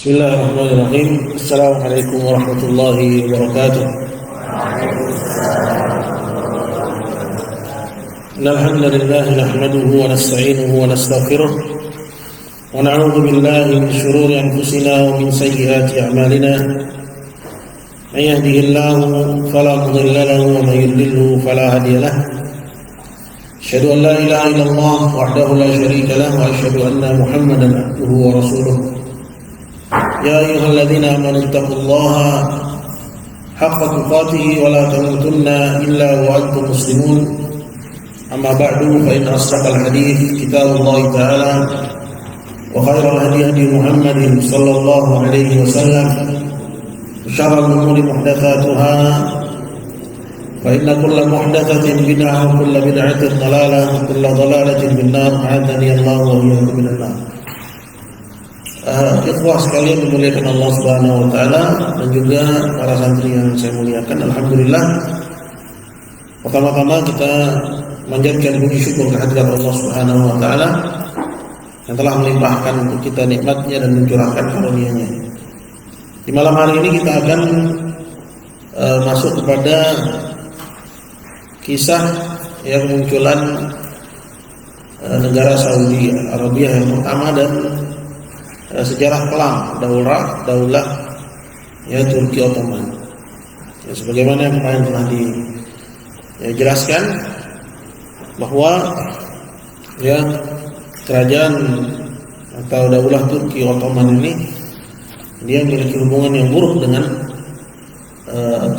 Bismillahirrahmanirrahim. Assalamualaikum warahmatullahi wabarakatuh. Alhamdulillah nahmaduhu wa nasta'inuhu wa nastaghfiruh wa na'udzu billahi min shururi anfusina wa min sayyiati a'malina. May yahdihillahu fala mudilla lahu wa may yudlilhu fala hadiya lahu. Asyhadu an la ilaha illallah wahdahu la syarika lahu wa asyhadu anna Muhammadan abduhu wa rasuluh. يا أيها الذين آمنوا اتقوا الله حق تقاته ولا تموتن إلا وأنتم مسلمون أما بعد فإن أصدق الحديث كتاب الله تعالى وخير الهدي هدي محمد صلى الله عليه وسلم وشر الأمور محدثاتها فإن كل محدثة بدعة وكل بدعة ضلالة وكل ضلالة في النار أعاذني الله وإياكم من النار. Ikhwah sekalian dimuliakan Allah Subhanahu wa taala dan juga para santri yang saya muliakan. Alhamdulillah. Pertama-tama kita manjatkan puji syukur kehadirat Allah Subhanahu wa taala yang telah melimpahkan untuk kita nikmatnya dan mencurahkan karunia-Nya. Di malam hari ini kita akan masuk kepada kisah yang munculan negara Saudi Arabia yang pertama dan sejarah kelam daulah ya Turki Ottoman. Ya, sebagaimana yang kemarin telah dijelaskan bahwa ya kerajaan atau daulah Turki Ottoman ini dia memiliki hubungan yang buruk dengan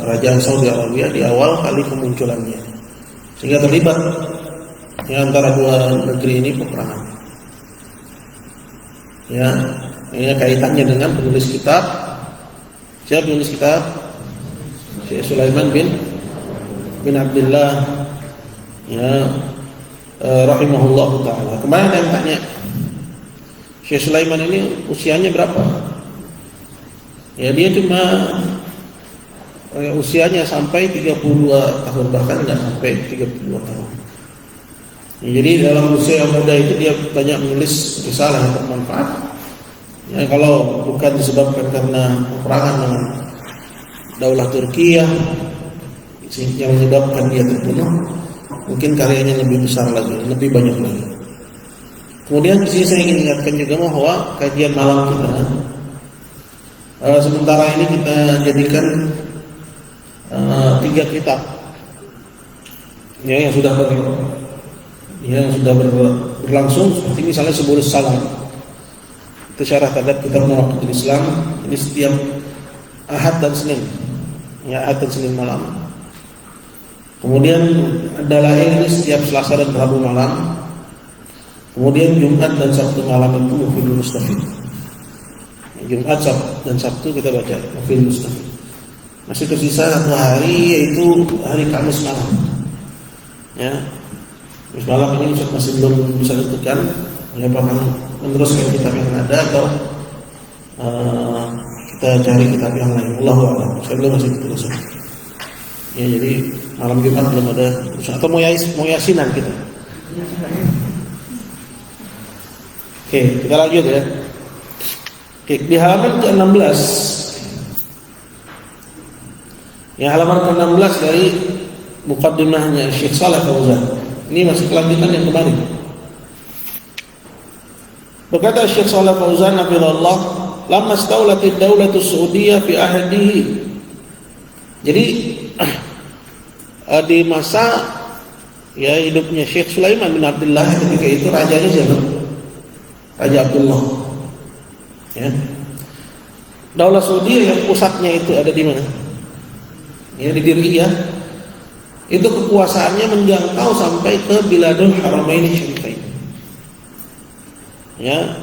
kerajaan Saudi Arabia di awal kali kemunculannya, sehingga terlibat ya, antara dua negeri ini peperangan. Ya, ini kaitannya dengan penulis kitab. Siapa penulis kitab? Syekh Sulaiman bin Abdullah ya rahimahullahu taala. Kemarin yang tanya, Syekh Sulaiman ini usianya berapa? Ya dia cuma usianya sampai 32 tahun, bahkan enggak sampai 32 tahun. Jadi dalam usia yang muda itu dia banyak menulis risalah yang bermanfaat. Ya, kalau bukan disebabkan karena peperangan dengan daulah Turki yang menyebabkan dia terbunuh, mungkin karyanya lebih besar lagi, lebih banyak lagi. Kemudian di sini saya ingin ingatkan juga bahwa kajian malam kita sementara ini kita jadikan 3 kitab ya, yang sudah berlangsung, seperti misalnya Subulus Salam, itu syarah terhadap kitab Nawaqidul Islam. Ini setiap Ahad dan Senin, ya Ahad dan Senin malam. Kemudian Dalail ini setiap Selasa dan Rabu malam. Kemudian Jumat dan Sabtu malam itu Mufidul Mustafid. Jumat dan Sabtu kita baca Mufidul Mustafid. Masih tersisa 1 hari, yaitu hari Kamis malam. Ya. Malam ini masih belum bisa tentukan ya, apakah meneruskan kitab yang ada atau kita cari kitab yang lain. Allahu a'lam. Saya belum masih keputusan. Ya, jadi malam Jumat belum ada atau mau yasinan kita. Oke, kita lanjut ya. Oke, di halaman ke-16. Ya, halaman ke-16 dari muqaddimahnya Syekh Shalih Fauzan. Ini masih kelanjutan yang kemarin. Berkata Syekh Shalih Fauzan hafizahullah, "Lamma staulatid daulatu Saudiyah fi ahdihi." Jadi di masa ya hidupnya Syekh Sulaiman bin Abdullah, ketika itu rajanya siapa? Raja Abdullah. Ya. Daulah Saudiyah yang pusatnya itu ada di mana? Ya, di Diriyah. Itu kekuasaannya menjangkau sampai ke Biladul Haramain Syarifain. Ya,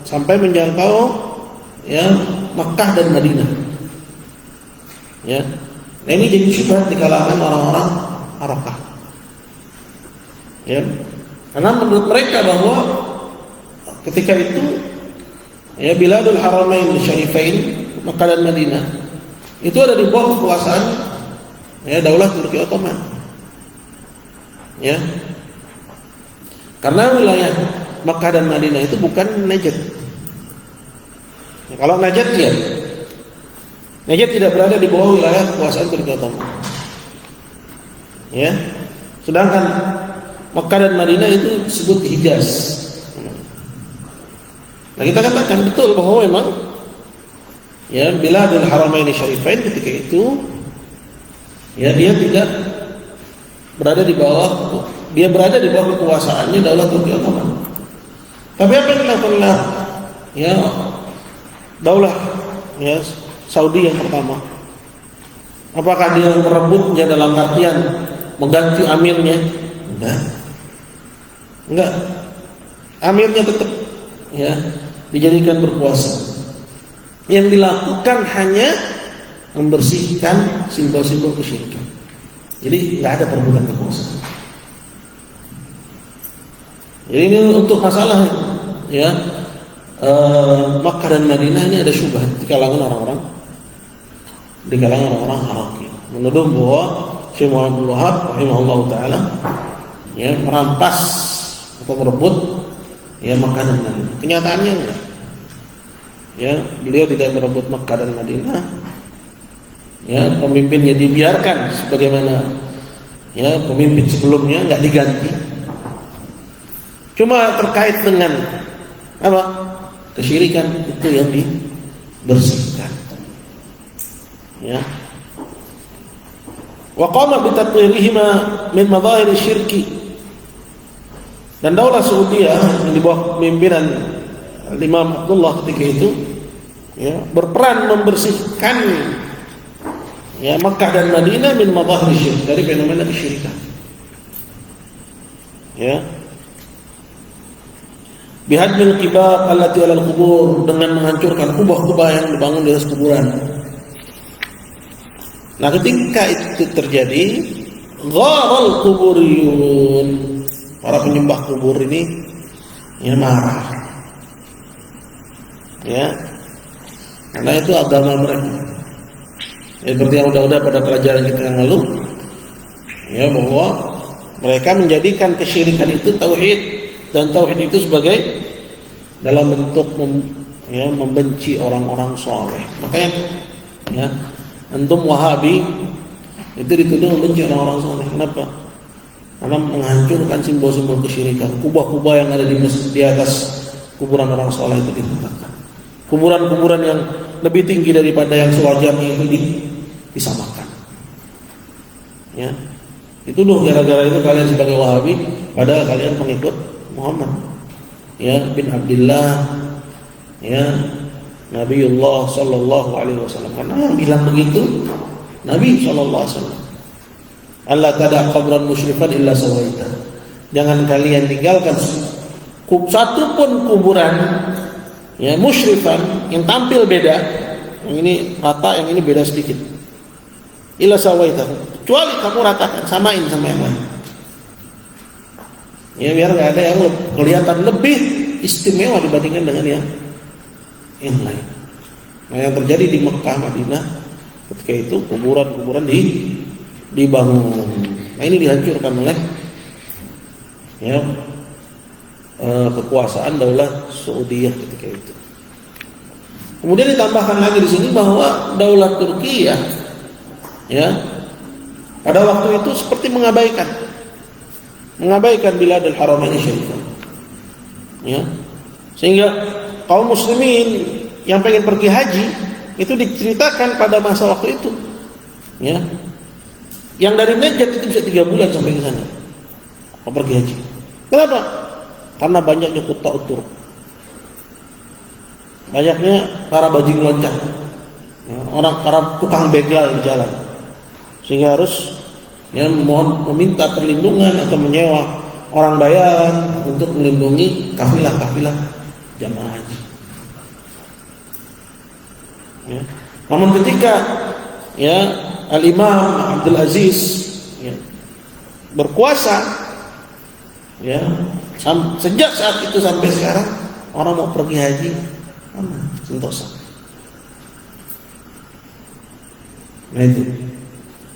sampai menjangkau ya Makkah dan Madinah. Ya. Nah, ini jadi syubhat di kalangan orang-orang Arafah. Ya. Karena menurut mereka bahwa ketika itu ya Biladul Haramain Syarifain, Makkah dan Madinah, itu ada di bawah kekuasaan ya daulah Turki Ottoman. Ya. Karena wilayah Makkah dan Madinah itu bukan Najd. Ya, Kalau Najd ya, Najd tidak berada di bawah wilayah kekuasaan Turki Ottoman. Ya, sedangkan Mekah dan Madinah itu disebut Hijaz. Nah, kita katakan betul bahwa memang ya Biladul Haramain Syarifain ketika itu ya dia tidak berada di bawah, dia berada di bawah kekuasaannya Daulah Turki Ottoman. Tapi apa yang dilakukan ya Daulah ya Saudi yang pertama? Apakah dia merebutnya dalam artian mengganti amirnya? Enggak. Amirnya tetap ya dijadikan berkuasa. Yang dilakukan hanya membersihkan simbol-simbol kesyirikan. Jadi nggak ada perebutan kekuasaan. Jadi ini untuk masalah ya Makkah dan Madinah ini ada syubhat di kalangan orang-orang Haraki. Menuduh bahwa Syekh Muhammad bin Wahab rahimahullah taala ya merampas atau merebut ya Makkah dan Madinah. Kenyataannya enggak. Ya, beliau tidak merebut Makkah dan Madinah. Ya, pemimpinnya dibiarkan sebagaimana ya pemimpin sebelumnya, enggak diganti. Cuma terkait dengan apa? Kesyirikan itu yang dibersihkan. Ya. Wa qama bi tatwirihima min madahir syirki. Dan Daulah Saudiyah yang di bawah pimpinan Imam Abdullah ketika itu ya, berperan membersihkan ya Makkah dan Madinah min madahir syirk, dari fenomena kesyirikan. Ya. Bihadmil qibab allati 'alal qubur, dengan menghancurkan kubah-kubah yang dibangun di atas kuburan. Nah, ketika itu terjadi, gharal kuburiyun, para penyembah kubur ini ya marah. Ya. Karena itu agama mereka. Ya, seperti yang udah pada pelajaran kita yang lalu, ya bahwa mereka menjadikan kesyirikan itu tauhid, dan tauhid itu sebagai dalam bentuk membenci orang-orang soleh. Makanya ya antum Wahabi itu dituduh membenci orang-orang soleh. Kenapa? Karena menghancurkan simbol-simbol kesyirikan. Kubah-kubah yang ada di atas kuburan orang soleh itu diletakkan. Kuburan-kuburan yang lebih tinggi daripada yang sewajarnya itu disamakan. Ya, itu loh gara-gara itu kalian sebagai Wahabi, padahal kalian pengikut Muhammad ya bin Abdullah ya Nabiullah sallallahu alaihi wasallam. Karena yang bilang begitu Nabi sallallahu alaihi wasallam, Allah tada qabran musyrifan illa sawaita, jangan kalian tinggalkan satu pun kuburan ya musyrifan yang tampil beda, yang ini rata, yang ini beda sedikit, illa sawaita, kecuali kamu ratakan, samain sama yang lain. Ya biar nggak ada yang kelihatan lebih istimewa dibandingkan dengan yang lain. Nah, yang terjadi di Mekah Madinah ketika itu kuburan-kuburan dibangun. Nah, ini dihancurkan oleh ya kekuasaan Daulah Saudiyah ketika itu. Kemudian ditambahkan lagi di sini bahwa Daulah Turki ya pada waktu itu seperti mengabaikan Biladul Haramain Syarifain. Ya. Sehingga kaum muslimin yang pengen pergi haji itu diceritakan pada masa waktu itu. Ya. Yang dari Najd itu bisa 3 bulan sampai ke sana. Mau pergi haji. Kenapa? Karena banyaknya qutta Turk. Banyaknya para bajing loncat. Ya, para tukang begal di jalan. Sehingga harus meminta perlindungan atau menyewa orang bayaran untuk melindungi kafilah-kafilah jamaah haji. Ya. Namun ketika Al-Imam Abdul Aziz berkuasa, sejak saat itu sampai sekarang orang mau pergi haji sentosa. Nah itu.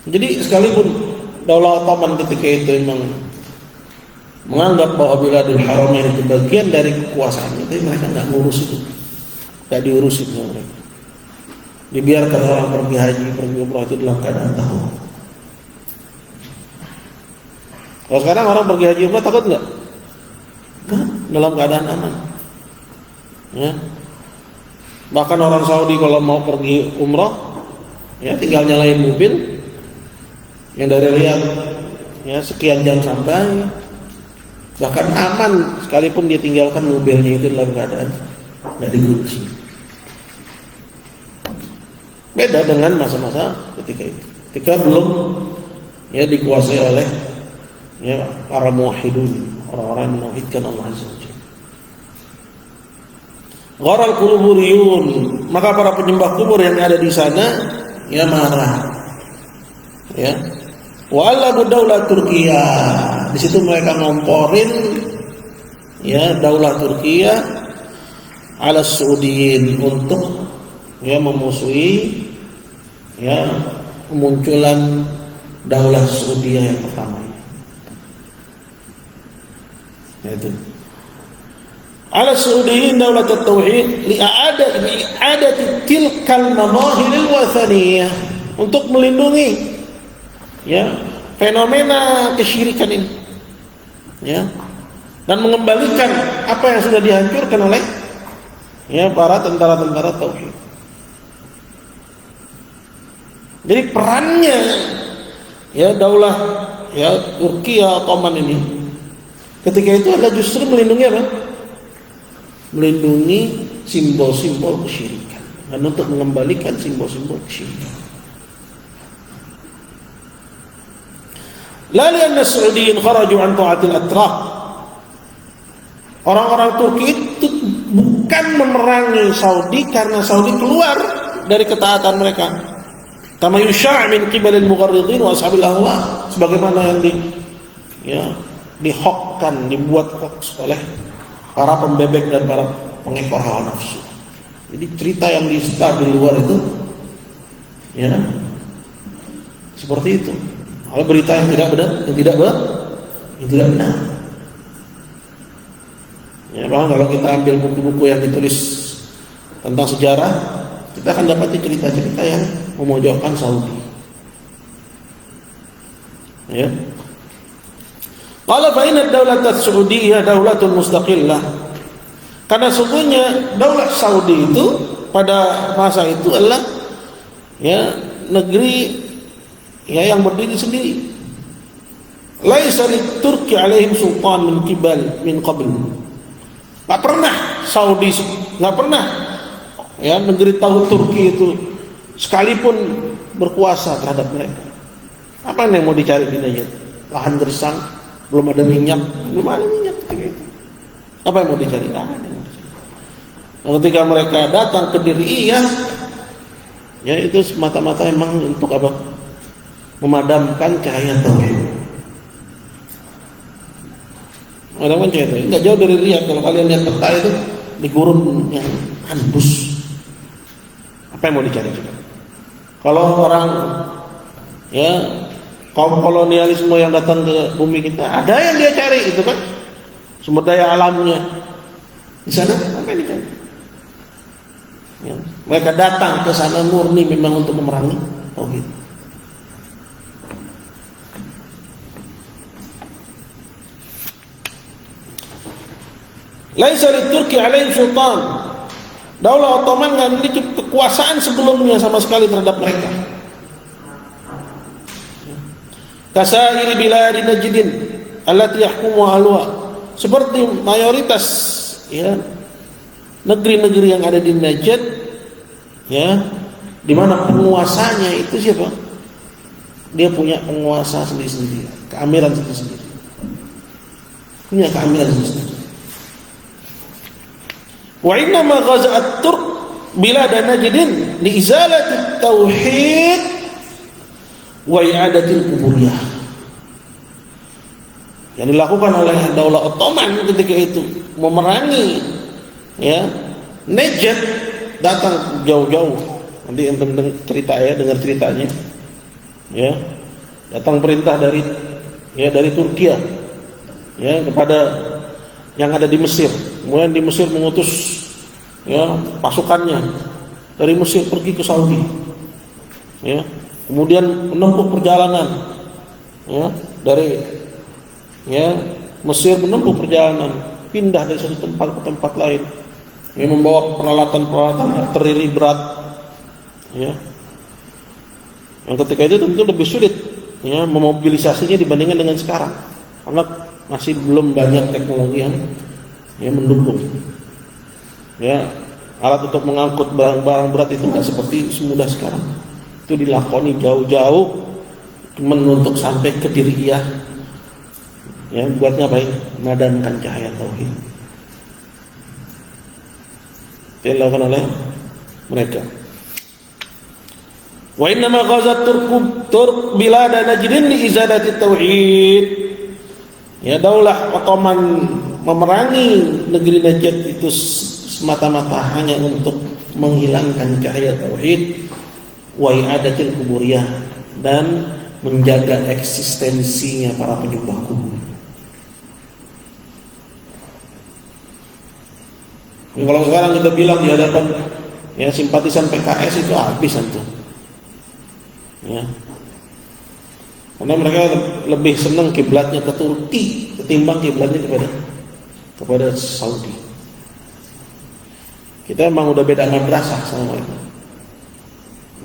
Jadi sekalipun Daulah Ottoman ketika itu memang menganggap bahwa Biladul Haramain itu bagian dari kekuasaannya, tapi mereka nggak ngurus itu. nggak diurusin sama mereka. Dibiarkan orang pergi haji, pergi umrah itu dalam keadaan tahu. Kalau sekarang orang pergi haji umrah takut nggak? Nggak, dalam keadaan aman. Ya. Bahkan orang Saudi kalau mau pergi umrah, ya tinggal nyalain mobil yang dari Riyadh, ya sekian jam sampai, bahkan aman sekalipun dia tinggalkan mobilnya itu dalam keadaan nggak dikunci. Beda dengan masa-masa ketika itu, ketika belum ya dikuasai oleh ya para muwahhidun, orang-orang yang menauhidkan Allah Azza wa Jalla. Gharal kuburiyun, maka para penyembah kubur yang ada di sana ya marah. Ya. Wala daulah Turkiya. Di situ mereka ngomporin ya daulah Turkiya ala Saudiyin untuk ya memusuhi ya kemunculan daulah Saudi yang pertama. Yaitu ala Saudiyin daulah at-tauhid li'adat tilkal madahir al-wathaniyah, untuk melindungi ya fenomena kesyirikan ini ya, dan mengembalikan apa yang sudah dihancurkan oleh ya para tentara-tentara tauhid. Jadi perannya ya daulah ya Turkiya Ottoman ini ketika itu adalah justru melindungi apa? Melindungi simbol-simbol kesyirikan dan untuk mengembalikan simbol-simbol kesyirikan. La lianna Saudiyin kharaju an ta'atil atraq. Orang-orang Turki itu bukan memerangi Saudi karena Saudi keluar dari ketaatan mereka. Kama yusha' min qibalil mugharridin wa ashabil ahwa, sebagaimana yang dihokkan, dibuat hoax oleh para pembebek dan para pengekor hawa nafsu. Jadi cerita yang disebar di luar itu ya seperti itu. Kalau berita yang tidak benar, yang tidak benar. Ya, bahkan kalau kita ambil buku-buku yang ditulis tentang sejarah, kita akan dapati cerita-cerita yang memojokkan Saudi. Ya. Qala fa inna ad-daulah as-Saudiyyah daulatun mustaqillah. Karena sesungguhnya daulah Saudi itu pada masa itu adalah ya negeri ya yang berdiri sendiri. Laisa lit-Turki alaihim sultan min qibal min qabl. Enggak pernah Saudi, enggak pernah ya negeri tahu Turki itu sekalipun berkuasa terhadap mereka. Apa yang mau dicari di Najd? Lahan gersang, belum ada minyak ketika itu. Apa yang mau dicari? Ketika mereka datang ke diri ya itu semata-mata memang untuk apa? Memadamkan cahaya tauhid. Memadamkan cahaya tauhid. Enggak jauh dari Riyadh. Kalau kalian lihat peta itu di gurun yang handus. Apa yang mau dicari juga? Kalau orang ya kaum kolonialisme yang datang ke bumi kita, ada yang dia cari itu kan sumber daya alamnya di sana. Apa yang dicari? Ya, mereka datang ke sana murni memang untuk memerangi tauhid. Laisa lit-Turki alaihim sultan. Daulah Ottoman enggak memiliki kekuasaan sebelumnya sama sekali terhadap mereka. Kasairi biladi Najdin allati yahkumu ahluha, seperti mayoritas ya negeri-negeri yang ada di Najd ya, di mana penguasanya itu siapa? Dia punya penguasa sendiri-sendiri, keamiran sendiri-sendiri. Punya keamiran sendiri-sendiri. Wa inna ma ghaza at-Turk bilad Najdin li izalati tauhid wa i'adatil kuburiyah. Yang dilakukan oleh Daulah Ottoman ketika itu memerangi ya Najd, datang jauh-jauh. Nanti ente cerita ya, dengar ceritanya. Ya. Datang perintah dari Turkiya ya kepada yang ada di Mesir. Kemudian di Mesir mengutus ya pasukannya dari Mesir pergi ke Saudi, ya kemudian menempuh perjalanan, ya dari Mesir menempuh perjalanan pindah dari satu tempat ke tempat lain, yang membawa peralatan-peralatan artileri berat, ya yang ketika itu tentu lebih sulit, ya memobilisasinya dibandingkan dengan sekarang, karena masih belum banyak teknologi yang mendukung. Ya, alat untuk mengangkut barang-barang berat itu nggak seperti semudah sekarang. Itu dilakoni jauh-jauh, cuma untuk sampai ke Diriyah. Ya, buatnya apa? Memadamkan cahaya tauhid. Itu dilakukan oleh mereka. Wa inna ma ghazat Turk bilad Najdin li izadati tauhid. Ya, Daulah Ottoman memerangi negeri Najd itu semata-mata hanya untuk menghilangkan cahaya tauhid wa i'adatil kuburiyah dan menjaga eksistensinya para penyembah kubur. Kalau sekarang kita bilang di hadapan ya simpatisan PKS itu habis antum. Ya. Karena mereka lebih senang kiblatnya ke Turki ketimbang kiblatnya kepada Saudi. Kita memang udah beda madrasah sama mereka.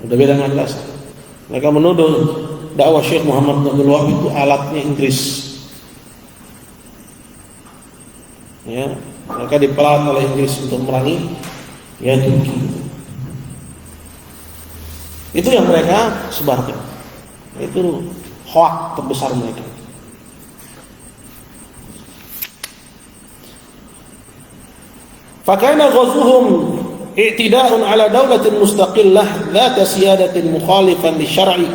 Udah beda madrasah. Mereka menuduh dakwah Syekh Muhammad bin Abdul Wahab itu alatnya Inggris. Ya, mereka dipelat oleh Inggris untuk merangi ya Turki. Itu yang mereka sebarkan. Itu hoak terbesar mereka. Fakana ghazuhum i'tida'un ala daulatin mustaqillah la tasiyadatin mukhalifan li syar'i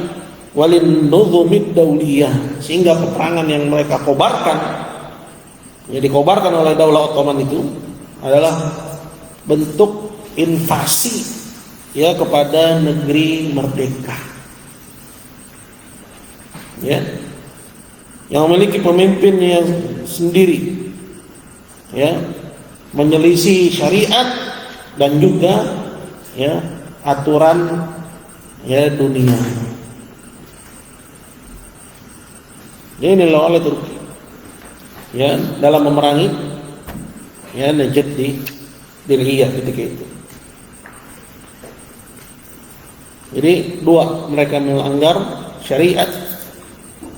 walin nuzumid dawliyah, sehingga peperangan yang mereka kobarkan yang dikobarkan oleh Daulah Ottoman itu adalah bentuk invasi ya kepada negeri merdeka, ya yang memiliki pemimpinnya sendiri, ya menyelisih syariat dan juga ya aturan ya dunia. Ini dilakukan oleh Turki ya dalam memerangi ya Najd di Diriyah ketika itu. Jadi dua, mereka melanggar syariat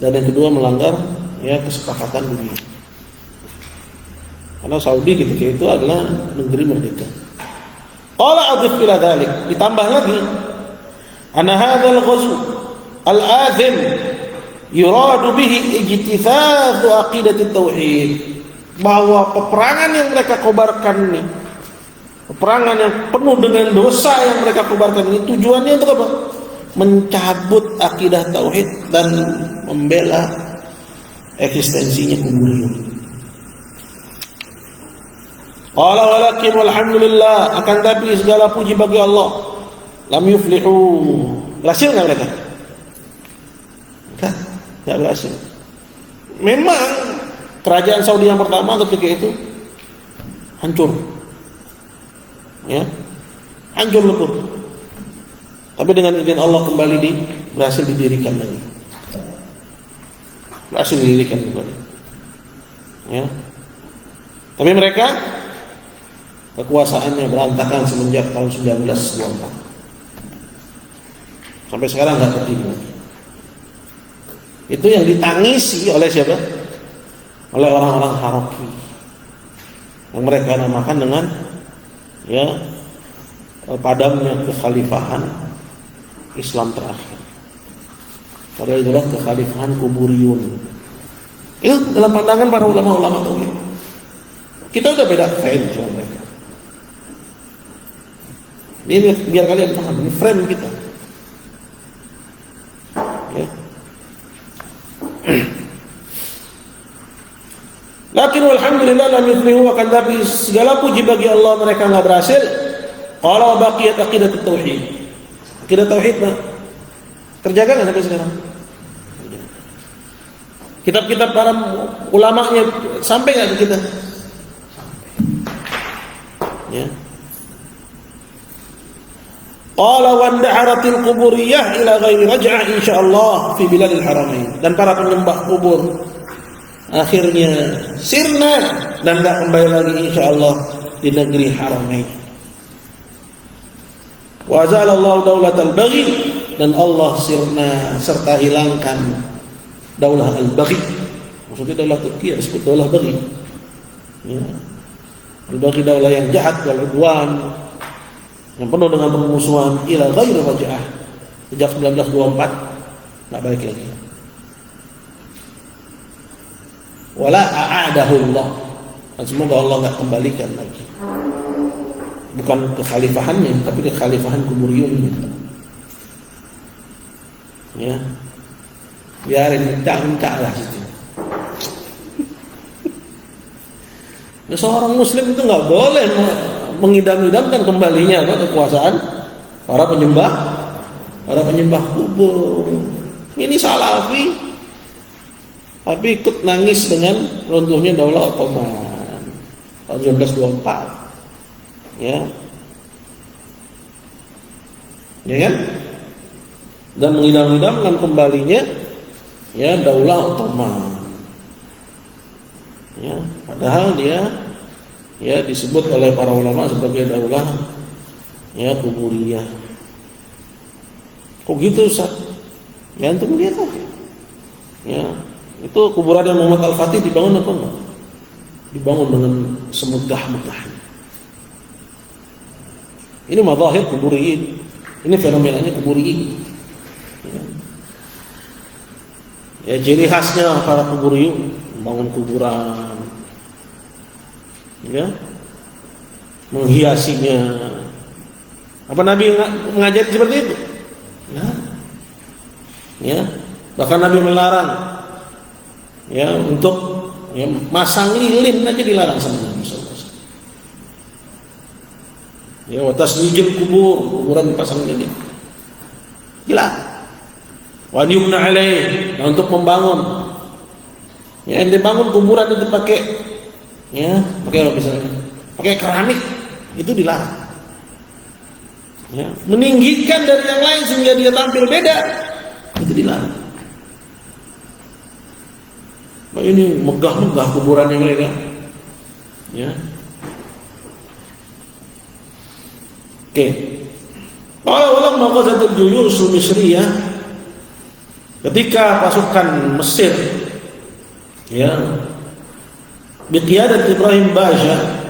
dan yang kedua melanggar ya kesepakatan dunia. Karena Saudi ketika itu adalah negeri merdeka. Qala adif ila dzalik, ditambah lagi anna hadzal ghazw al-azim yuradu bihi ijtithaz aqidat tauhid, bahwa peperangan yang mereka kobarkan ini, peperangan yang penuh dengan dosa yang mereka kobarkan ini, tujuannya untuk apa? Mencabut akidah tauhid dan membela eksistensinya kuburiyun. Qala walakin walhamdulillah, akan tapi segala puji bagi Allah, lam yuflihu, berhasil enggak mereka? Enggak berhasil. Memang kerajaan Saudi yang pertama ketika itu hancur. Ya. Hancur lebur. Tapi dengan izin Allah kembali berhasil didirikan lagi. Berhasil didirikan kembali. Ya. Tapi mereka kekuasaannya berantakan semenjak tahun 1924. Sampai sekarang nggak berdiri lagi. Itu yang ditangisi oleh siapa? Oleh orang-orang Haraki, yang mereka namakan dengan ya padamnya kekhalifahan Islam terakhir. Padahal itulah kekhalifahan kuburiyun. Itu dalam pandangan para ulama-ulama tauhid. Kita udah beda frame sama mereka. Ini biar kalian paham, ini frame kita. Ya. Lakin walhamdulillah lam yuflihu, akan tapi segala puji bagi Allah mereka enggak berhasil. Qala baqiyat aqidat tauhid. Aqidat tauhid terjaga enggak sampai sekarang? Kitab-kitab para ulamanya sampai enggak ke kita? Ya. Qala wa da'aratil quburiyah ila ghairi raj'ah insyaallah fi biladil haramain. Dan para penyembah kubur akhirnya sirna dan tidak kembali lagi insyaallah di negeri haramain. Wa zalallahu daulatal baghi, dan Allah sirna serta hilangkan daulah al-baghi. Maksudnya daulah Turki disebut daulah baghi. Ya. Al-baghi daulah yang jahat wal udwan, yang penuh dengan permusuhan, ila ghairi raj'ah. Sejak 1924 enggak baik lagi. Wala a'adahu Allah. Dan semoga Allah enggak kembalikan lagi. Bukan kekhalifahannya, tapi kekhalifahan kuburiyun. Ya. Biarin minta lah gitu. Ya, seorang muslim itu enggak boleh mengidam-idamkan kembalinya kekuasaan para penyembah kubur. Ini salafi, tapi ikut nangis dengan runtuhnya Daulah Ottoman tahun 1924. Ya kan? Dan mengidam-idamkan kembalinya ya Daulah Ottoman. Ya, padahal dia ya disebut oleh para ulama sebagai daulah ya kuburiyah. Kok gitu Ustaz? Ya antum lihat aja. Ya, itu kuburan yang Muhammad Al-Fatih dibangun apa enggak? Dibangun dengan semegah-megahnya. Ini mazahir kuburiyin. Ini fenomenanya kuburiyin. Ya, ciri khasnya para kuburiyin bangun kuburan. Ya, menghiasinya. Apa Nabi mengajari seperti itu? Nah, ya, bahkan Nabi melarang ya untuk ya, masang lilin aja dilarang sama Nabi SAW. Ya, wataslijil kuburan dipasang lilin. Gila. Wa yumna alaih, nah, untuk membangun. Ya, yang dibangun kuburan itu pakai ya, pakai apa misalnya? Pakai keramik, itu dilarang. Ya, meninggikan dari yang lain sehingga dia tampil beda, itu dilarang. Nah, ini megah-megah kuburan yang mereka. Ya. Oke. Walau maqazatul juyush Misriyah, ketika pasukan Mesir ya biqiyadat Ibrahim Basha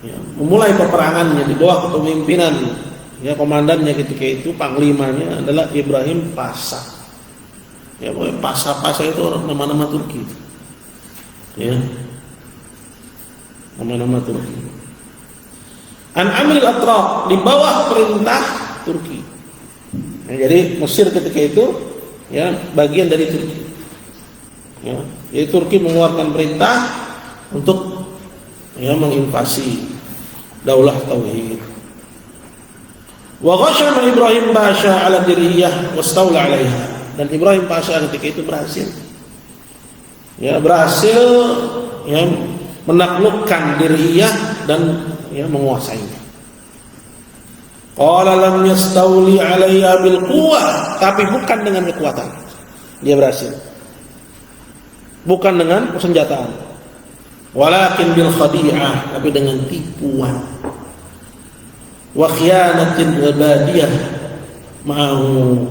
ya, memulai peperangannya di bawah kepemimpinan ya komandannya ketika itu, panglimanya adalah Ibrahim Pasha. Ya, Pasha itu nama-nama Turki. Ya. Nama-nama Turki. An Amil Atraq, di bawah perintah Turki. Ya, jadi Mesir ketika itu ya bagian dari Turki. Ya, jadi Turki mengeluarkan perintah untuk ya menginvasi daulah tauhid. Wa ghashama Ibrahim Pasha ala Diriyah wastawla 'alaiha. Dan Ibrahim Pasha ketika itu berhasil ya menaklukkan Diriyah dan ya menguasainya. Qala lam yastawli 'alayya bil quwwah, tapi bukan dengan kekuatan. Dia berhasil. Bukan dengan persenjataan. Walakin bil khadi'ah, tapi dengan tipuan. Wa khiyanatin ibadiyah ma'ahu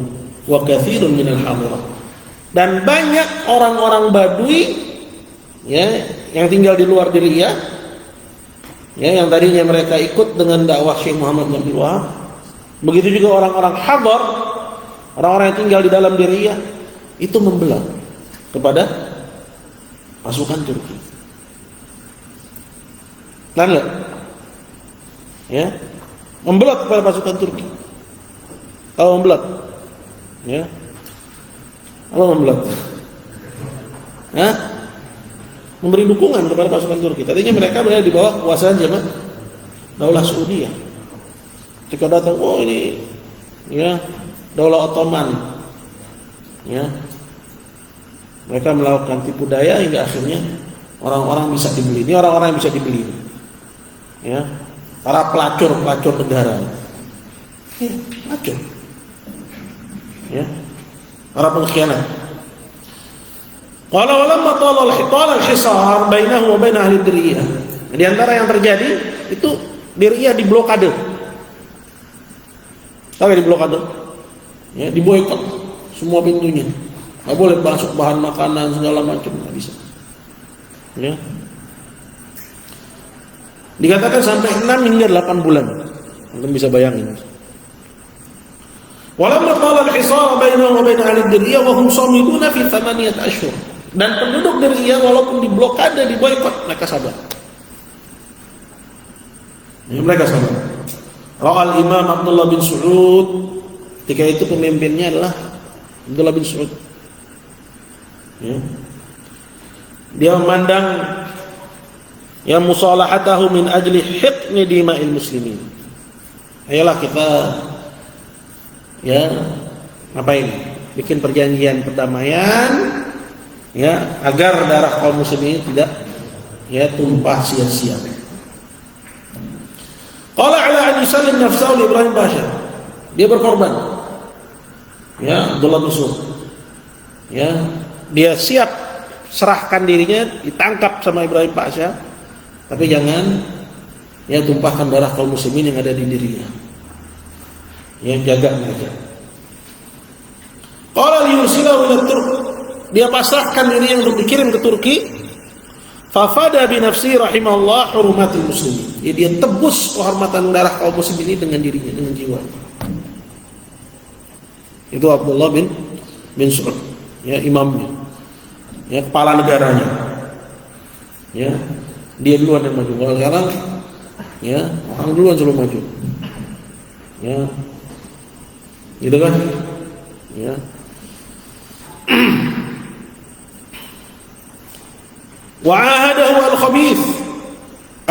wa katsirun minal hadirah. Dan banyak orang-orang Badui ya yang tinggal di luar Diriyah ya, yang tadinya mereka ikut dengan dakwah Syekh Muhammad bin Abdul Wahab. Begitu juga orang-orang hadar, orang-orang yang tinggal di dalam Diriyah, itu membelah kepada pasukan Turki. Lalu ya, membelah kepada pasukan Turki. Kalau membelah ya, apa membelah? Memberi dukungan kepada pasukan Turki. Tadinya mereka berada di bawah kekuasaan siapa? Daulah Saudi. Ketika datang, oh ini ya Daulah Ottoman. Ya. Mereka melakukan tipu daya hingga akhirnya orang-orang bisa dibeli. Ini orang-orang yang bisa dibeli. Ya. Para pelacur negara. Ya, racun. Ya. Para pengkhianat. Qala walamma tala al-hisar bainahu wa bain ahli diriyah. Di antara yang terjadi itu Diriyah diblokade. Tahu ya diblokade? Ya, diboikot semua pintunya. Nggak boleh masuk bahan makanan segala macam, nggak bisa. Ya. Dikatakan sampai 6 hingga 8 bulan. Anda bisa bayangin. Walamma tala al-hisar bainahu wa bain ahli diriyah wa hum samiduna fi 8 ashhur. Dan penduduk Diriyah walaupun diblokade, diboikot, mereka sabar. Mereka sabar. Ra'al Imam Abdullah bin Saud, ketika itu pemimpinnya adalah Abdullah bin Saud. Ya. Dia memandang yang musalahatahu min ajli hiqni dima'il muslimin. Ayolah kita ya ngapain? Bikin perjanjian perdamaian ya agar darah kaum muslimin tidak ya tumpah sia-sia. Qala ala an yusallim nafsahu li Ibrahim Pasha. Dia berkorban. Ya, Abdullah bin Saud. Ya, dia siap serahkan dirinya, ditangkap sama Ibrahim Pasha. Tapi jangan ya tumpahkan darah kaum muslimin yang ada di dirinya. Ya, jaga mereka. Qala li yursilahu ila Turk. Dia pasrahkan dirinya untuk dikirim ke Turki. Fafada bi nafsi rahimahullah hurumatul muslimin. Ya, dia tebus kehormatan darah kaum muslimin ini dengan dirinya, dengan jiwa. Itu Abdullah bin Saud, ya imamnya, ya kepala negaranya. Ya, dia duluan yang maju. Kalau sekarang, ya orang duluan selalu maju. Ya, gitu kan? Ya. Wa'ahadahu al-khabith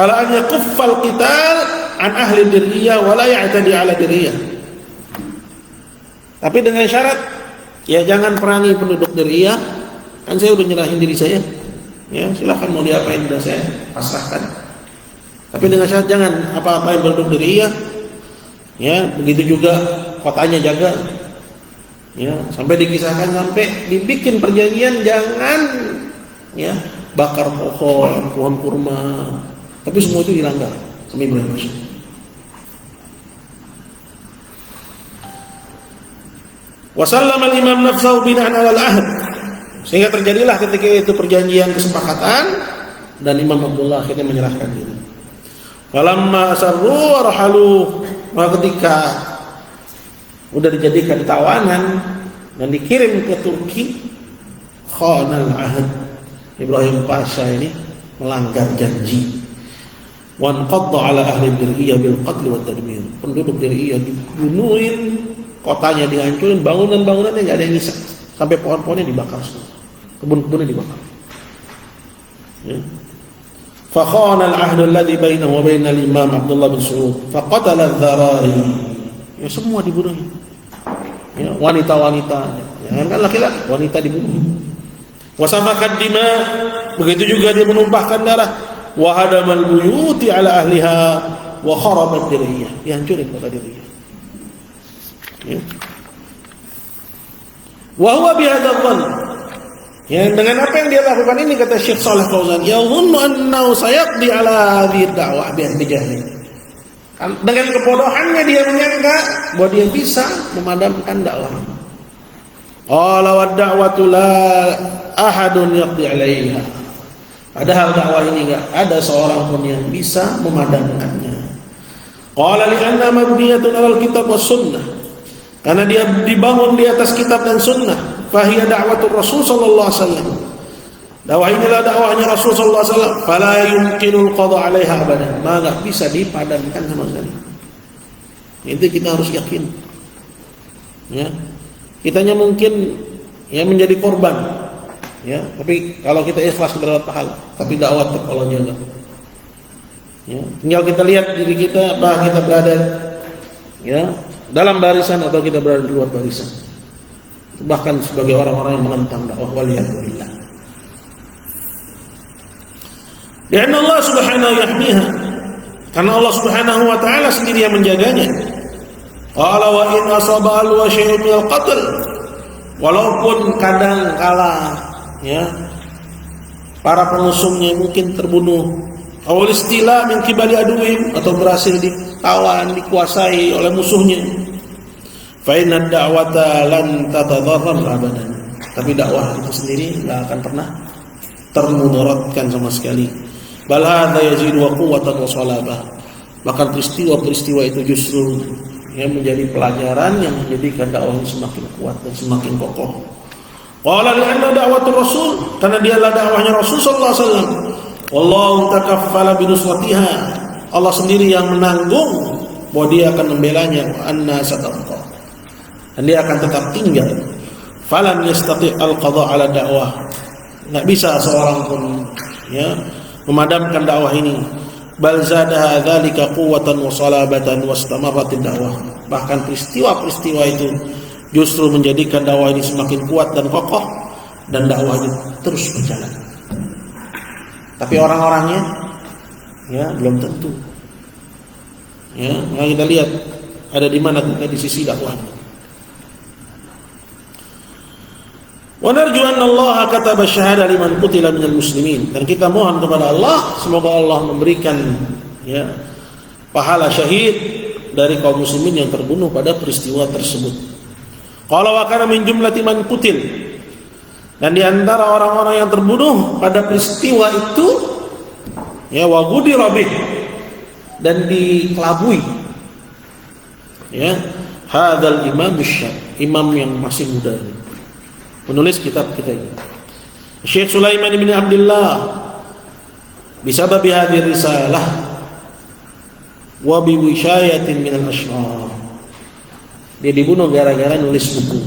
ala an yakuffa al-qital an ahli diriyah wa la ya'tadi ala diriyah. Tapi dengan syarat ya jangan perangi penduduk diriyah, kan saya udah nyerahin diri saya. Ya, silakan mau diapain udah saya pasrahkan. Tapi dengan syarat jangan apa-apain penduduk diriyah. Ya, begitu juga kotanya jaga. Ya, sampai dikisahkan sampai dibikin perjanjian jangan ya bakar pohon kurma, tapi semua itu dilanggar sama Ibrahim Pasha. Wasallama al-imam nafsahu bina'an ala al-ahd. Sehingga terjadilah ketika itu perjanjian kesepakatan dan Imam Abdullah akhirnya menyerahkan diri. Falamma asarru wa rahalu, maka ketika udah dijadikan tawanan dan dikirim ke Turki, khanal ahd. Ibrahim Pasha ini melanggar janji. Wan qadda ala ahli diriyah bil qatl wa tadmir. Penduduk diriyah dibunuhin, kotanya dihancurin, bangunan-bangunannya enggak ada yang nyisa. Sampai pohon-pohonnya dibakar semua. Kebun-kebunnya dibakar. Ya. Fa khana al-ahd alladhi bainahu wa bain al-imam Abdullah bin Saud. Fa qatala adh-dharari. Ya semua dibunuh. Ya, wanita-wanita, jangan kan laki-laki, wanita dibunuh. Wasamakan dima, begitu juga dia menumpahkan darah. Wa hadamal buyuti ala ahliha wa kharabat diriyah, dihancurin kota Diriyah. Ya. Wa huwa bihadzal dhann. Ya, dengan apa yang dia lakukan ini kata Syekh Shalih Fauzan, yadhunnu annahu sayaqdi ala hadhihi da'wah bi jahli. Dengan kebodohannya dia menyangka bahwa dia bisa memadamkan dakwah. Qala wa da'watu la ahadun yaqdi 'alaiha. Padahal dakwah ini enggak ada seorang pun yang bisa memadamkannya. Qala li anna mabniyatun 'alal kitab was sunnah. Karena dia dibangun di atas kitab dan sunnah. Fa hiya da'watur Rasul sallallahu alaihi wasallam. Dakwah inilah dakwahnya Rasul sallallahu alaihi wasallam. Fala yumkinul qada 'alaiha abadan. Maka bisa dipadamkan sama sekali. Itu kita harus yakin. Ya. Kitanya mungkin ya menjadi korban, ya. Tapi kalau kita ikhlas mendapat pahala, tapi dakwah tetap Allah jaga. Ya. Tinggal kita lihat diri kita, apakah kita berada ya dalam barisan atau kita berada di luar barisan. Bahkan sebagai orang-orang yang menentang dakwah waliyadzubillah. Karena Allah Subhanahu yahmiha. Karena Allah Subhanahu wa taala sendiri yang menjaganya. Qala wa in asaba wa syai'un minal qatl. Walaupun kadang kala ya para pengusungnya mungkin terbunuh, awal istila min kibali aduin, atau berhasil ditawan, dikuasai oleh musuhnya. Fa inna da'wata lan tatadharrar abadan. Tapi dakwah itu sendiri enggak akan pernah termudaratkan sama sekali. Bal hadza yazidu wa quwwatan wa salabah. Bahkan peristiwa-peristiwa itu justru yang menjadi pelajaran yang menjadikan dakwah semakin kuat dan semakin kokoh. Qala li'anna da'watur rasul, karena dialah dakwahnya Rasul sallallahu alaihi wasallam. Wallahu takaffala binusratiha. Allah sendiri yang menanggung bahwa dia akan membelanya, wa anna satabqa. Dan dia akan tetap tinggal. Falam yastati' al-qada' ala dakwah. Enggak bisa seorang pun ya memadamkan dakwah ini. Bal zadaha dzalika quwwatan wa salabatan wastamarrat ad-dakwah. Bahkan peristiwa-peristiwa itu justru menjadikan dakwah ini semakin kuat dan kokoh, dan dakwahnya terus berjalan. Tapi orang-orangnya ya belum tentu. Ya, mari kita lihat ada di mana kita di sisi dakwahnya. Wa narju anna Allah kataba syahada liman qutila minal muslimin. Dan kita mohon kepada Allah semoga Allah memberikan ya pahala syahid dari kaum muslimin yang terbunuh pada peristiwa tersebut. Qala wa kana min jumlati man qutil. Dan di antara orang-orang yang terbunuh pada peristiwa itu ya wa ghudira bih, dan dikelabui ya hadzal imam syab, imam yang masih muda ini, penulis kitab kita ini, Syekh Sulaiman bin Abdullah, bisabab hadhihi risalah wa bi wishayatin min al-ashrar. Dia dibunuh gara-gara nulis buku.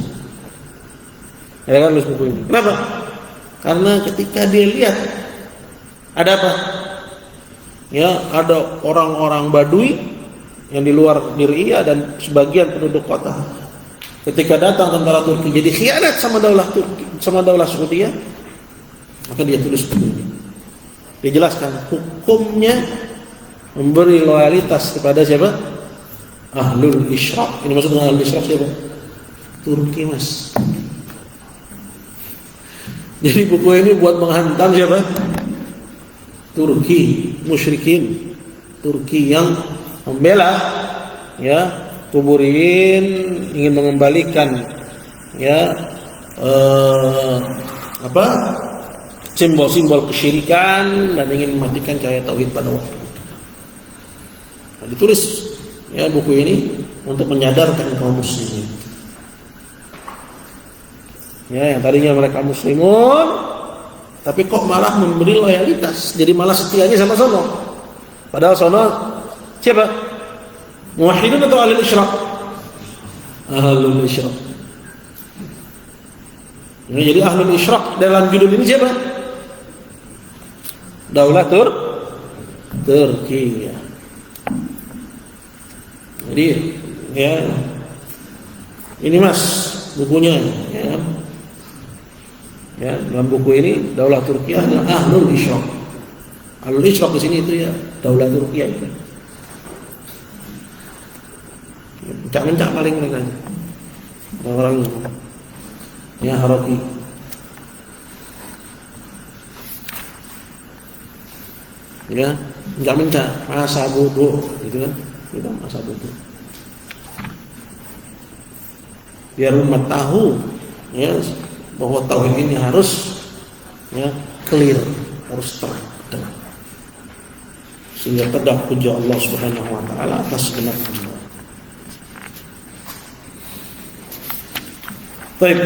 Gara-gara nulis buku ini. Kenapa? Karena ketika dia lihat ada apa? Ya, ada orang-orang Badui yang di luar Diriyah dan sebagian penduduk kota. Ketika datang tentara Turki jadi khianat sama daulah Turki, sama daulah Saudi, maka dia tulis buku ini. Dia jelaskan hukumnya memberi loyalitas kepada siapa? Ahlul Isyraq. Ini maksud dengan Ahlul Isyraq siapa? Turki, Mas. Jadi buku ini buat menghantam siapa? Turki, musyrikin Turki yang membela ya kuburin, ingin mengembalikan ya simbol-simbol kesyirikan dan ingin mematikan cahaya tauhid pada waktu itu. Nah, ditulis ya buku ini untuk menyadarkan kaum muslimin. Ya, yang tadinya mereka muslimun tapi kok malah memberi loyalitas, jadi malah setianya sama sono. Padahal sono siapa? Muwahhidun atau ahlul isyraq? Ahlul isyraq. Ya, jadi ahlul isyraq dalam judul ini siapa? Daulah Turki. Ya. Jadi ya ini Mas bukunya ya. Ya, dalam buku ini daulah Turki adalah ahlul isyraq. Ahlul isyraq di sini itu ya daulah Turki itu. Mencak-mencak paling mereka orang ya Haroki. Ya, mencak-mencak masa bodoh gitu kan. Itu masa bodoh. Biar umat tahu ya bahwa tauhid ini harus ya clear, harus terang, sehingga terdapat puja Allah Subhanahu wa taala atas kebenaran. Baik.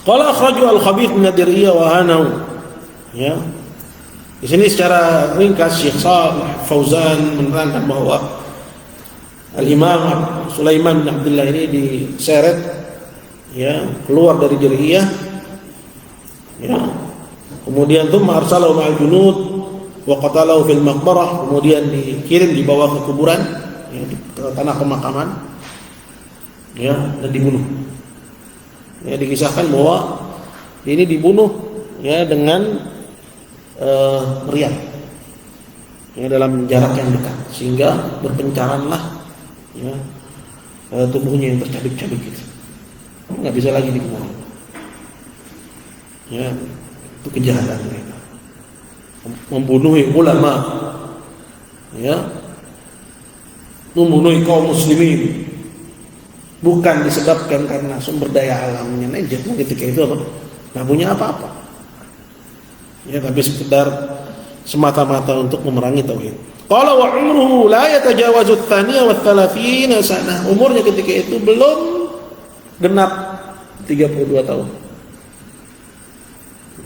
Qala akhraju al-khabith min ad-diriyah wa hanahu. Ya. Di sini secara ringkas Syekh Shalih Fauzan menerangkan bahwa Al-Imam Sulaiman bin Abdullah ini diseret ya keluar dari Diriyah ya, kemudian thumma arsalahu ma'al junud wa qatalahu fil maqbarah, kemudian dikirim dibawa ke kuburan ya, ke tanah pemakaman ya, dan dibunuh ya. Dikisahkan bahwa ini dibunuh ya dengan meriam ya, dalam jarak yang dekat, sehingga berpencaranlah ya, tubuhnya yang tercabik-cabik gitu, nggak bisa lagi dikenali. Ya, itu kejahatan mereka, membunuh ulama, ya, membunuh kaum muslimin, bukan disebabkan karena sumber daya alamnya Najd ketika itu apa, nggak punya apa-apa, ya, tapi sekedar semata-mata untuk memerangi tauhid. Qala wa umruhu la yatajawazu ats-tsaniyah wa ats-tsalafina sanah. Umurnya ketika itu belum genap 32 tahun.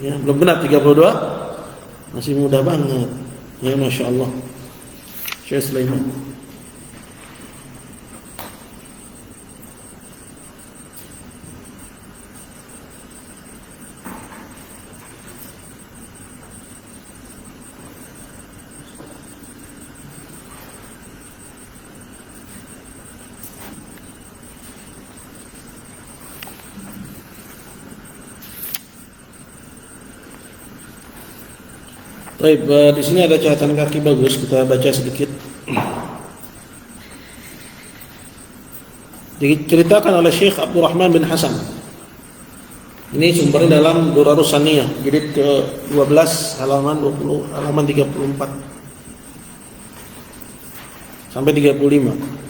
Ya, belum genap 32, masih muda banget. Ya, Masya Allah. Syekh Sulaiman. Baik, di sini ada catatan kaki bagus, kita baca sedikit. Diceritakan oleh Syekh Abdurrahman bin Hasan. Ini sumbernya dalam Durarus Saniyah, jilid ke-12 halaman 34 sampai 35.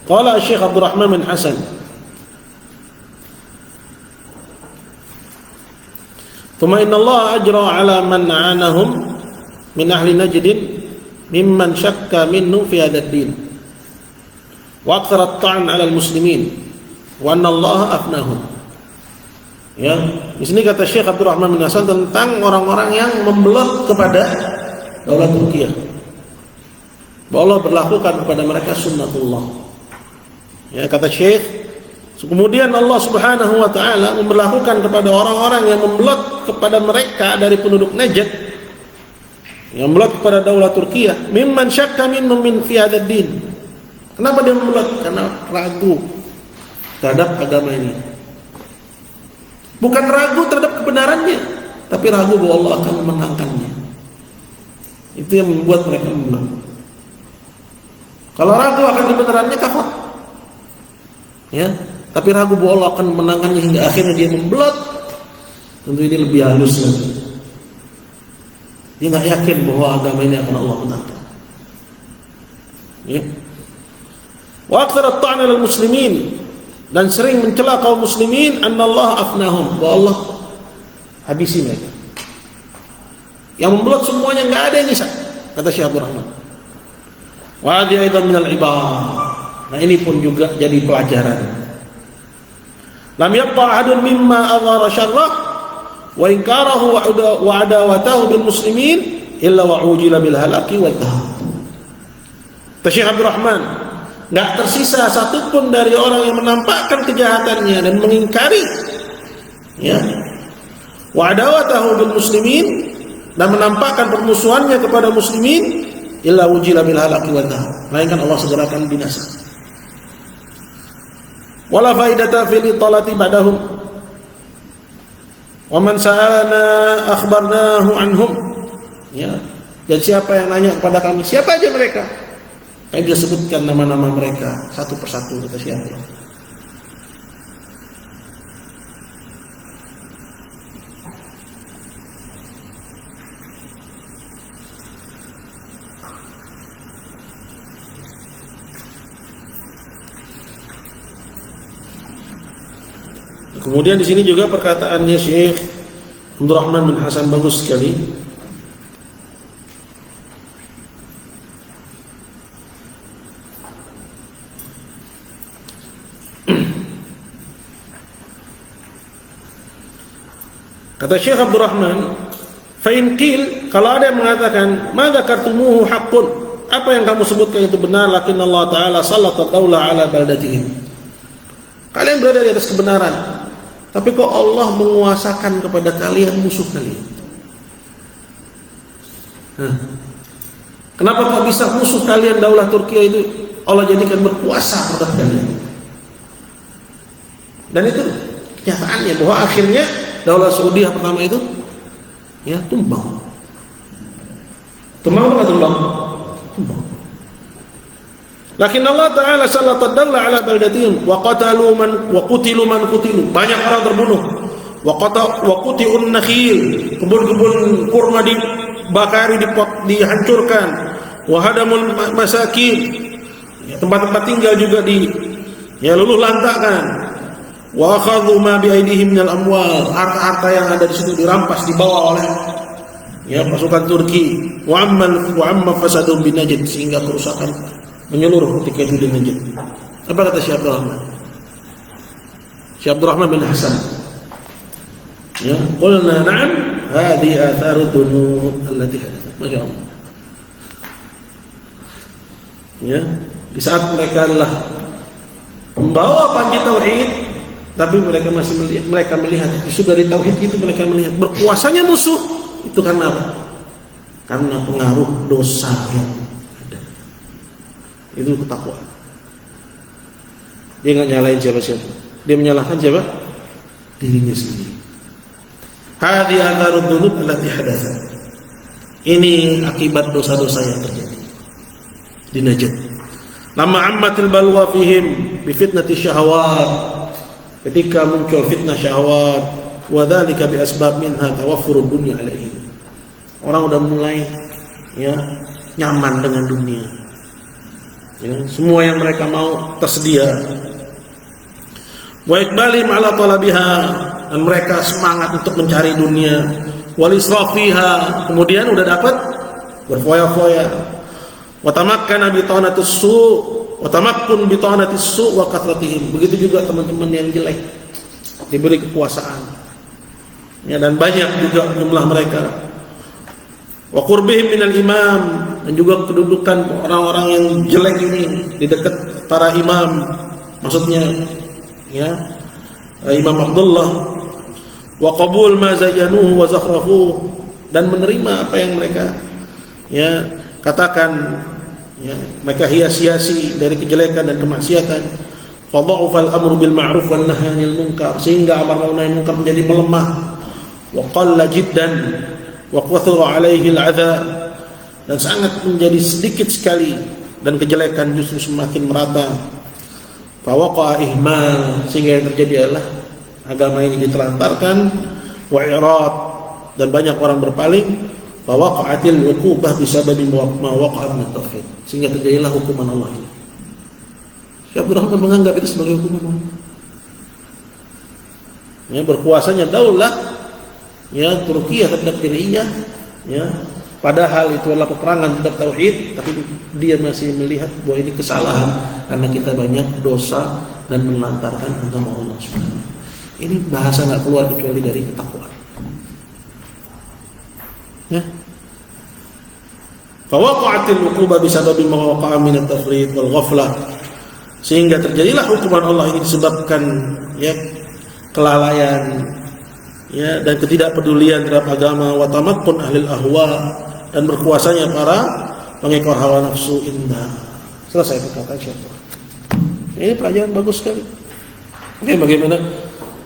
Qala Syekh Abdurrahman bin Hasan, "Thumma inna Allah ajra 'ala man 'anahum min ahli Najd mimman syakka minhu fi hadzal din wa aktsara at-ta'n 'ala al-muslimin wa anna Allah afnahum." Ya, di sini kata Syekh Abdurrahman bin Hasan tentang orang-orang yang membelot kepada daulah Turkiya, bahwa Allah berlakukan kepada mereka sunnatullah. Ya, kata Syekh, kemudian Allah Subhanahu wa taala memberlakukan kepada orang-orang yang membelot kepada mereka dari penduduk Najd, yang membelot kepada daulah Turkiya, mimman syakka minhum min fi hadzal din. Kenapa dia membelot? Karena ragu terhadap agama ini. Bukan ragu terhadap kebenarannya, tapi ragu bahwa Allah akan memenangkannya. Itu yang membuat mereka membelot. Kalau ragu akan kebenarannya, kafir. Ya, tapi ragu bahwa Allah akan memenangkannya hingga akhirnya dia membelot. Tentu ini lebih halus lagi. Dia nggak yakin bahwa agama ini akan Allah menangkan. Ya. Wa aktsara at-ta'n 'ala al-muslimin, dan sering mencela kaum muslimin, annallaha afnahum, bahwa Allah habisi mereka. Yang membelot semuanya, nggak ada yang bisa, kata Syekh Abdul Rahman. Wa hadhihi aidan min al-ibar. Nah, ini pun juga jadi pelajaran. Lam yabqa ahadun mimma adhara syarrah wa inkarahu wa adawatahu bil muslimin illa wa ujila bil halaki wal dhahab. Syekh Abdul Rahman, enggak tersisa satupun dari orang yang menampakkan kejahatannya dan mengingkari, ya, wa adawatahu bil muslimin, dan menampakkan permusuhannya kepada muslimin, illa ujila bil halaki wal dhahab, melainkan Allah segerakan binasa. Wala faidata fil italati ba'dahum wa man sa'alana akhbarnahu anhum. Ya, dan siapa yang nanya kepada kami, siapa aja mereka, kami bisa sebutkan nama-nama mereka satu persatu, kata siapa. Kemudian di sini juga perkataannya Syekh Abdurrahman bin Hasan bagus sekali. Kata Syekh Abdurrahman, fa in qil, kalau ada yang mengatakan ma dzakartumuhu haqqun, apa yang kamu sebutkan itu benar, lakin Allah taala sallata daula ala baldatihim, kalian berada di atas kebenaran, tapi kok Allah menguasakan kepada kalian musuh kalian. Kenapa kok bisa musuh kalian daulah Turki itu Allah jadikan berkuasa terhadap kalian? Dan itu kenyataannya bahwa akhirnya daulah Saudi pertama itu ya tumbang. Tumbang atau tumbang? Tumbang. Lakin Allah Ta'ala sallallahu daulah ala baldatihim wa qatalu man wa qutilu man qutilu. Banyak orang terbunuh. Wa quti'un nakhil. Kebun-kebun kurma dibakari, dihancurkan. Wa hadamul masakin. Ya, tempat-tempat tinggal juga luluh lantakkan. Wa akhadhu ma bi aydihim minal amwal. Harta-harta yang ada di situ dirampas, dibawa oleh pasukan Turki. Wa amma fasadum bin Najd, sehingga kerusakan menyeluruh ketika itu di Najd. Apa kata Syekh Abdurrahman? Syekh Abdurrahman bin Hasan. Ya, qulna na'am, hadhihi atharu dhunub allati hadathat. Masyaallah. Ya, di saat mereka adalah membawa panji tauhid, tapi mereka masih melihat justru dari tauhid itu mereka melihat berkuasanya musuh itu karena apa? Karena pengaruh dosa yang ada. Itu ketakwaan. Dia nggak nyalain siapa-siapa. Dia menyalahkan siapa? Dirinya sendiri. Hadhihi atharud dzunub allati hadathat. Ini akibat dosa-dosa yang terjadi di Najd. Lama ammatil balwa fihim bi fitnati syahawat. Ketika muncul fitnah syahwat, wa dzalika bi asbab minha tawaffurud dunya alaihim. Orang udah mulai nyaman dengan dunia. Ya, semua yang mereka mau tersedia. Wa iqbalihim ala talabiha, dan mereka semangat untuk mencari dunia. Wal israfiha, kemudian udah dapat berfoya-foya. Wa tamakkana bi ta'natis su', wa tamakkun bi ta'natis su' wa kathratihim. Begitu juga teman-teman yang jelek diberi kekuasaan. Ya, dan banyak juga jumlah mereka. Wa qurbihim minal imam, dan juga kedudukan orang-orang yang jelek ini di dekat para imam, maksudnya Imam Abdullah. Wa qabul ma zayyanuhu wa zakhrafuhu, dan menerima apa yang mereka katakan, mereka hias-hiasi dari kejelekan dan kemaksiatan. Fa dha'afa al-amru bil ma'ruf wan nahyi 'anil munkar, sehingga amar ma'ruf nahi munkar menjadi melemah. Wa qalla jiddan wa qathura 'alaihi al-'adza, dan sangat menjadi sedikit sekali, dan kejelekan justru semakin merata. Fa waqa'a ihmal, sehingga yang terjadi adalah agama ini ditelantarkan. Wa i'rad, dan banyak orang berpaling. Fa waqa'atil 'uqubah bisababi ma waqa'a min tauhid, sehingga terjadilah hukuman Allah ini. Syekh Abdurrahman menganggap itu sebagai hukuman Allah. Berkuasanya daulah Turki terhadap dirinya, padahal itu adalah peperangan terhadap tauhid, tapi dia masih melihat bahwa ini kesalahan karena kita banyak dosa dan melantarkan agama Allah Subhanahu. Ini bahasa nggak keluar kecuali dari ketakwaan. Fawaqa'atil 'uqubah bisababi ma waqa'a min at-tafrid wal ghaflah, sehingga terjadilah hukuman Allah ini disebabkan kelalaian dan ketidakpedulian terhadap agama. Wa tamakkun ahlil ahwa, dan berkuasanya para pengekor hawa nafsu indah. Selesai perkataan Syekh. Ini pelajaran bagus sekali. Bagaimana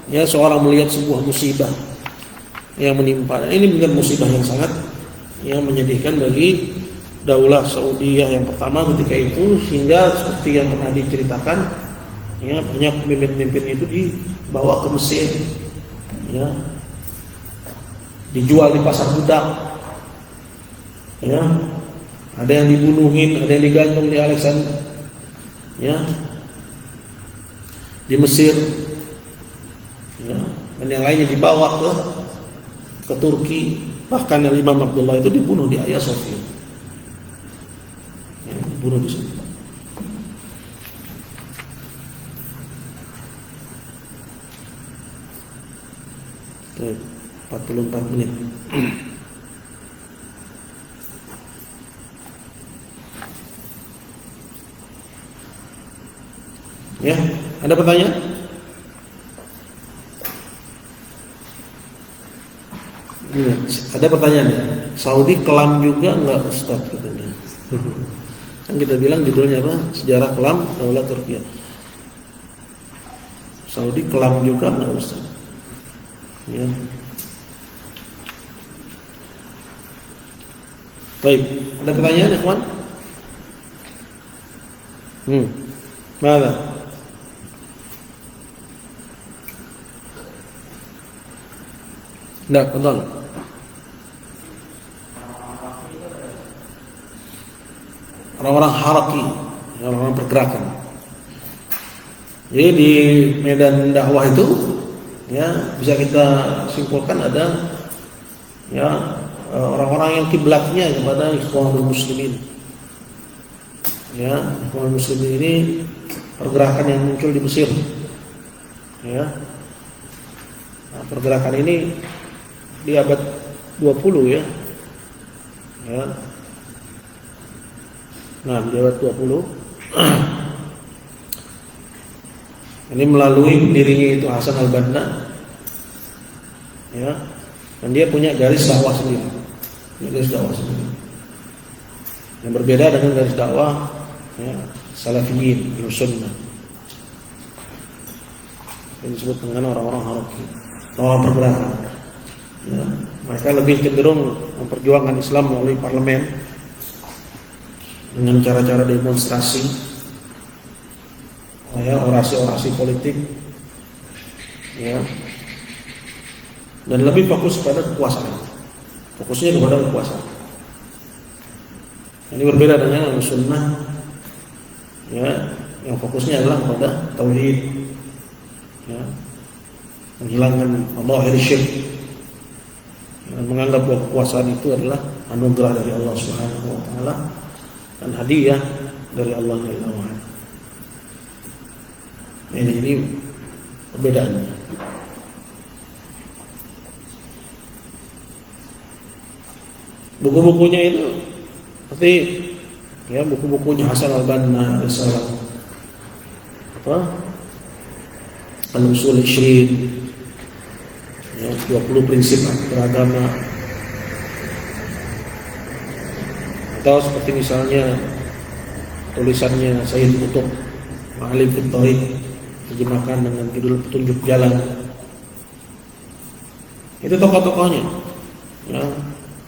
seorang melihat sebuah musibah yang menimpa. Ini bukan musibah yang sangat menyedihkan bagi daulah Saudiyah yang pertama ketika itu, sehingga seperti yang pernah diceritakan, banyak pemimpin-pemimpin itu dibawa ke Mesir, dijual di pasar budak, ada yang dibunuhin, ada yang digantung di Alexander, di Mesir, dan yang lainnya dibawa ke Turki. Bahkan Imam Abdullah itu dibunuh di Hagia Sophia, dibunuh di sana. Oke, 44 menit. Ada pertanyaan? Ada pertanyaan. Saudi kelam juga enggak Ustaz katanya? Kan kita bilang judulnya apa? Sejarah kelam Daulah Turki. Saudi kelam juga nggak Ustaz? Ya. Baik, ada pertanyaan ya kawan? Mana? Tidak, betul. Orang-orang haraki, orang-orang pergerakan. Jadi di medan dakwah itu, ya bisa kita simpulkan ada ya orang-orang yang kiblatnya kepada Ikhwanul Muslimin. Ya, Ikhwanul Muslimin ini pergerakan yang muncul di Mesir. Ya. Nah, pergerakan ini di abad 20 ya. Ya. Nah, di abad 20 ini melalui pendirinya itu Hasan al-Banna. Ya. Dan dia punya garis dakwah sendiri. Garis dakwah sendiri. Yang berbeda dengan garis dakwah ya, Salafiyin, Sunnah. Yang disebut dengan orang-orang haraki, orang pergerakan. Ya. Mereka lebih cenderung memperjuangkan Islam melalui parlemen dengan cara-cara demonstrasi, ya, orasi-orasi politik, ya, dan lebih fokus pada kekuasaan. Fokusnya kepada kekuasaan. Ini berbeda dengan Sunnah, ya, yang fokusnya adalah pada tauhid, ya, menghilangkan Allah syirik, dan menganggap bahwa kekuasaan itu adalah anugerah dari Allah Subhanahu wa taala dan hadiah dari Allah Jalla wa ala. Ini perbedaannya. Buku-bukunya itu seperti ya buku-bukunya Hasan al-Banna, Risalah apa? Al-Usul Isyrin, ya, 20 prinsip beragama. Atau seperti misalnya tulisannya Sayyid Qutb Ma'alim fit Thariq, terjemahkan dengan judul Petunjuk Jalan. Itu tokoh-tokohnya, ya,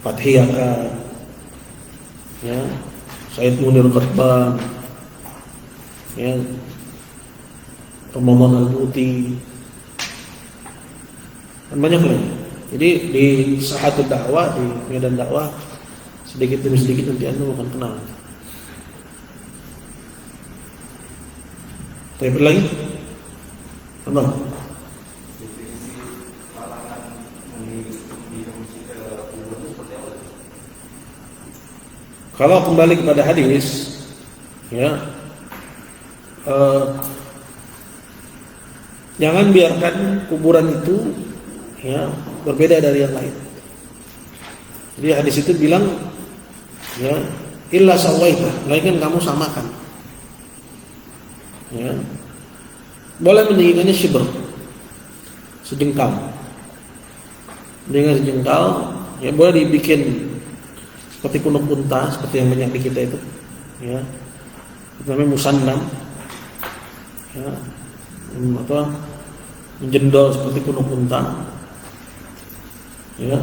Fathi Aka, ya, Said Munir Qutban, ya, Ramadan Al-Buti, dan banyak lagi. Jadi di sahatul dakwah, di medan dakwah, sedikit demi sedikit nanti Anda akan kenal. Tapi lagi, apa? Kalau kembali kepada hadis, ya, jangan biarkan kuburan itu, ya, berbeda dari yang lain. Jadi hadis itu bilang, ya, illa sawaita, melainkan kamu samakan. Ya. Boleh meninggikannya syibr, sejengkal. Dengan sejengkal, ya boleh dibikin seperti punuk unta, seperti yang banyak di kita itu, ya, itu namanya musannam, ya, atau menjendol seperti punuk unta, ya,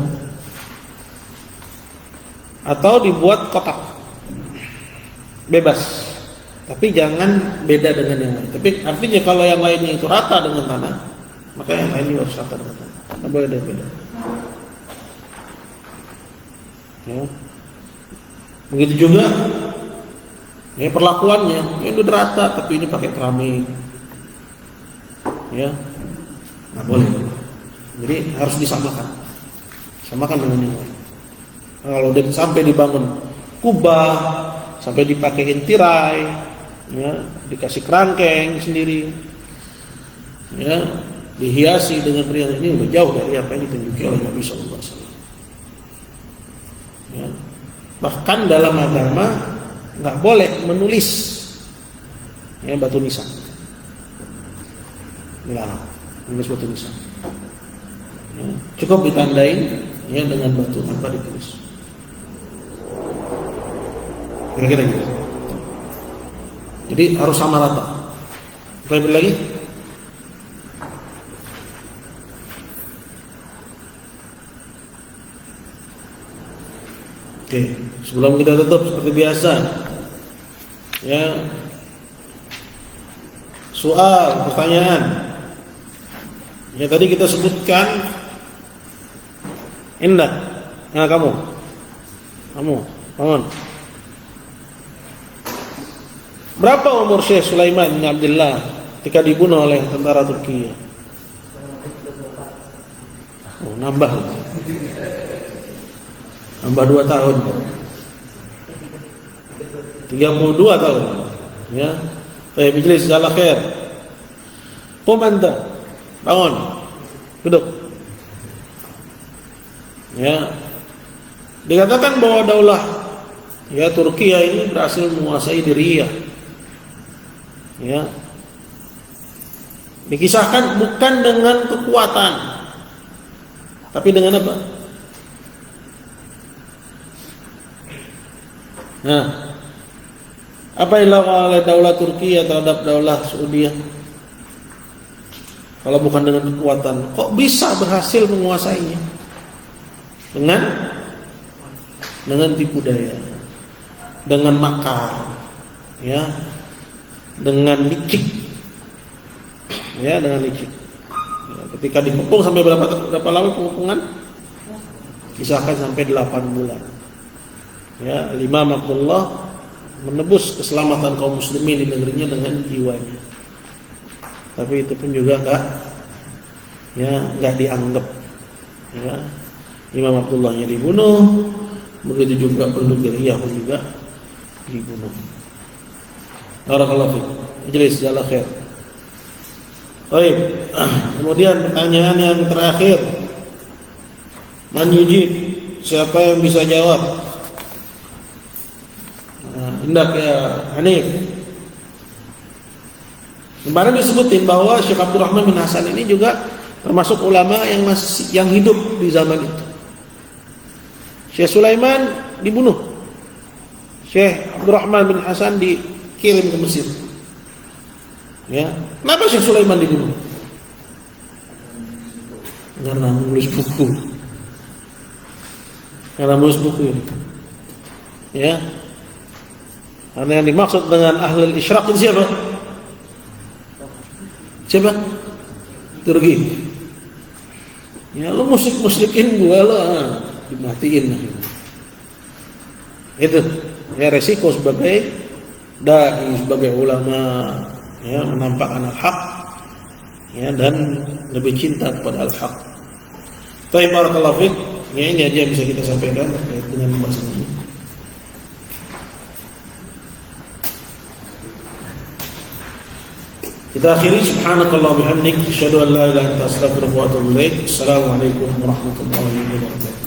atau dibuat kotak, bebas, tapi jangan beda dengan yang lain. Tapi artinya kalau yang lainnya itu rata dengan tanah, maka yang lain juga harus rata dengan tanah, tidak boleh beda. Ya. Begitu juga ya perlakuannya, ini udah rata tapi ini pakai keramik, ya nggak boleh. Jadi harus disamakan, samakan dengan yang lain. Kalau udah sampai dibangun kubah, sampai dipakein tirai, ya, dikasih kerangkeng sendiri, ya, dihiasi dengan perhiasan, ini udah jauh dari apa yang ditunjuki oleh Nabi Sallallahu Alaihi Wasallam. Ya. Bahkan dalam agama nggak boleh menulis, ya, batu nisan, dilarang menulis batu nisan. Ya. Cukup ditandain, ya, dengan batu tanpa ditulis. Kira-kira gitu. Jadi harus sama rata. Kita lagi. Oke, sebelum kita tutup seperti biasa, ya, soal, pertanyaan. Ya tadi kita sebutkan, Indah, nah kamu, bangun. Berapa umur Syekh Sulaiman bin Abdullah ketika dibunuh oleh tentara Turki? Oh, nambah 2 tahun, 32 tahun, ya. Baik, majlis jazakallahu khair. Qum anta, bangun, duduk. Ya, dikatakan bahwa daulah ya Turki ini berhasil menguasai Syria. Ya, dikisahkan bukan dengan kekuatan, tapi dengan apa? Nah, apa yang dilakukan oleh daulah Turki terhadap daulah Saudi? Kalau bukan dengan kekuatan, kok bisa berhasil menguasainya? Dengan tipu daya, dengan makar, ya, dengan licik, ya, dengan licik. Ya, ketika dikepung sampai berapa lama pengepungan? Kisahkan sampai 8 bulan. Ya, Imam Abdullah menebus keselamatan kaum muslimin di negerinya dengan jiwanya. Tapi itu pun juga enggak dianggap. Ya, Imam Abdullahnya dibunuh, begitu juga penduduk Syria pun juga dibunuh. Barakallahu fiik. Majlis jazakallahu khair. Baik. Kemudian pertanyaan yang terakhir. Man yujib? Siapa yang bisa jawab? Hendak ya Hanif. Kemarin disebutin bahwa Syekh Abdurrahman bin Hasan ini juga termasuk ulama yang hidup di zaman itu. Syekh Sulaiman dibunuh. Syekh Abdurrahman bin Hasan dikirim ke Mesir. Ya, kenapa Syekh Sulaiman dibunuh? Karena menulis buku. Ini. Ya. Karena yang dimaksud dengan ahlul isyraq itu siapa? Siapa? Turki. Ya, lu musyrikin gua lo, dimatiin. Itu ya resiko sebagai dai, sebagai ulama, ya, menampakkan al-haq, ya, dan lebih cinta kepada al-haq. Baik, barakallahu fiik. Ya, ini aja yang bisa kita sampaikan terkait dengan pembahasan ini. Kita akhiri, subhanakallah bihamdik, asyhadu an la ilaha illa anta astaghfiruka wa atubu ilaik. Assalamualaikum warahmatullahi wabarakatuh.